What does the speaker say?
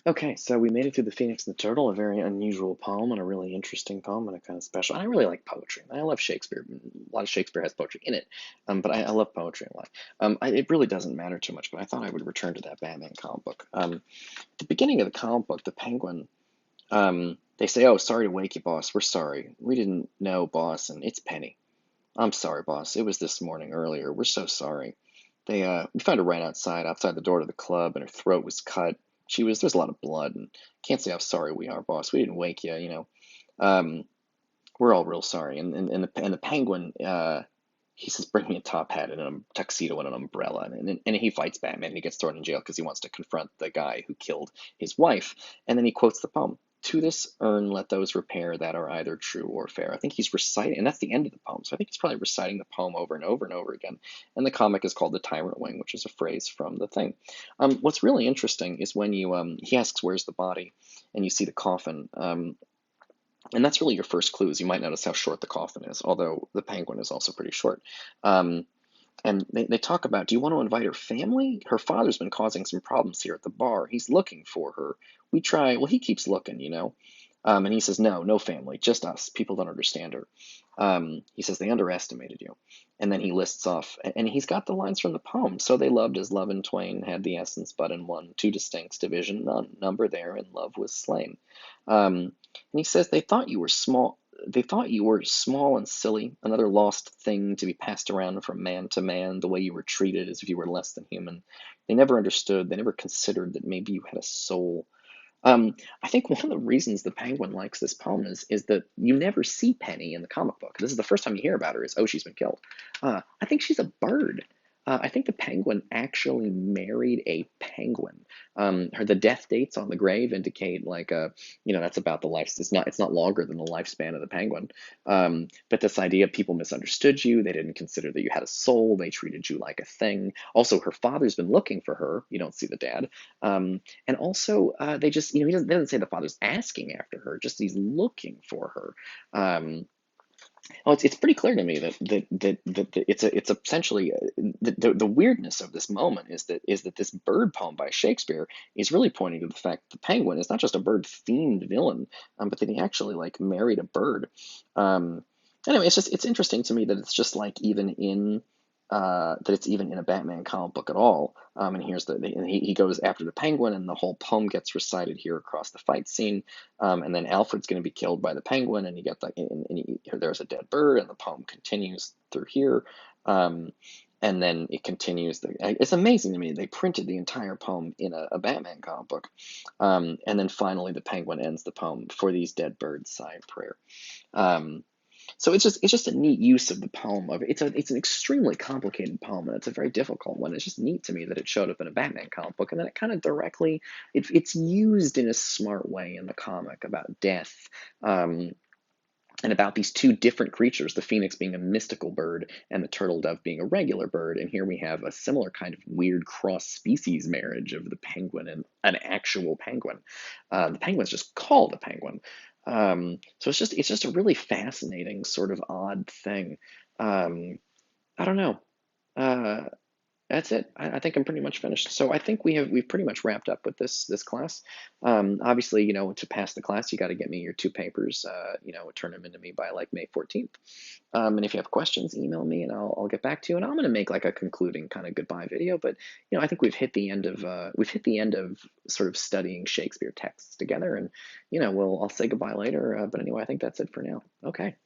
Okay, so we made it through The Phoenix and the Turtle, a very unusual poem and a really interesting poem and a kind of special. I really like poetry. I love Shakespeare. A lot of Shakespeare has poetry in it, but I love poetry a lot. It really doesn't matter too much, but I thought I would return to that Batman comic book. At the beginning of the comic book, the Penguin, they say, "Oh, sorry to wake you, boss. We're sorry. We didn't know, boss, and it's Penny. I'm sorry, boss. It was this morning earlier. We're so sorry." We found her right outside the door to the club, and her throat was cut. There's a lot of blood, and can't say how sorry we are, boss. We didn't wake you, you know. Um, we're all real sorry. And the penguin, he says, bring me a top hat and a tuxedo and an umbrella. And he fights Batman. And he gets thrown in jail because he wants to confront the guy who killed his wife. And then he quotes the poem. To this urn let those repair that are either true or fair. I think he's reciting, and that's the end of the poem. So I think he's probably reciting the poem over and over and over again. And the comic is called The Tyrant Wing, which is a phrase from the thing. What's really interesting is when he asks, where's the body? And you see the coffin. And that's really your first clues. You might notice how short the coffin is, although the penguin is also pretty short. Um, and they talk about, do you want to invite her family? Her father's been causing some problems here at the bar. He's looking for her. Well, he keeps looking, you know. And he says, no, no family, just us. People don't understand her. He says, they underestimated you. And then he lists off, and he's got the lines from the poem. So they loved as love in twain had the essence but in one, two distinct division, none, number there, and love was slain. And he says, they thought you were small. They thought you were small and silly, another lost thing to be passed around from man to man, the way you were treated as if you were less than human. They never understood, they never considered that maybe you had a soul. I think one of the reasons the Penguin likes this poem is that you never see Penny in the comic book. This is the first time you hear about her. Is, oh, she's been killed. I think she's a bird. I think the Penguin actually married a penguin. The death dates on the grave indicate like that's about the life. It's not longer than the lifespan of the penguin. But this idea people misunderstood you. They didn't consider that you had a soul. They treated you like a thing. Also, her father's been looking for her. You don't see the dad. And also, they just, they doesn't say the father's asking after her, just he's looking for her. It's pretty clear to me that it's essentially the weirdness of this moment is that this bird poem by Shakespeare is really pointing to the fact that the penguin is not just a bird themed villain, but that he actually like married a bird. Um, anyway, it's interesting to me that it's just like even in a Batman comic book at all. And he goes after the penguin, and the whole poem gets recited here across the fight scene. And then Alfred's going to be killed by the penguin, and you get there's a dead bird, and the poem continues through here. Um, and then it continues. It's amazing to me. They printed the entire poem in a Batman comic book. And then finally, the penguin ends the poem, for these dead birds sigh a prayer. Um, so it's just a neat use of the poem. It's an extremely complicated poem, and it's a very difficult one. It's just neat to me that it showed up in a Batman comic book, and then it kind of directly it's used in a smart way in the comic about death. Um, and about these two different creatures, the phoenix being a mystical bird and the turtle dove being a regular bird. And here we have a similar kind of weird cross species marriage of the penguin and an actual penguin. The penguin's just called a penguin. So it's just a really fascinating sort of odd thing. Um, I don't know. Uh, that's it. I think I'm pretty much finished. So I think we've pretty much wrapped up with this class. Obviously, to pass the class, you got to get me your two papers. Turn them into me by like May 14th. And if you have questions, email me and I'll get back to you. And I'm gonna make like a concluding kind of goodbye video. But I think we've hit the end of sort of studying Shakespeare texts together. And I'll say goodbye later. But anyway, I think that's it for now. Okay.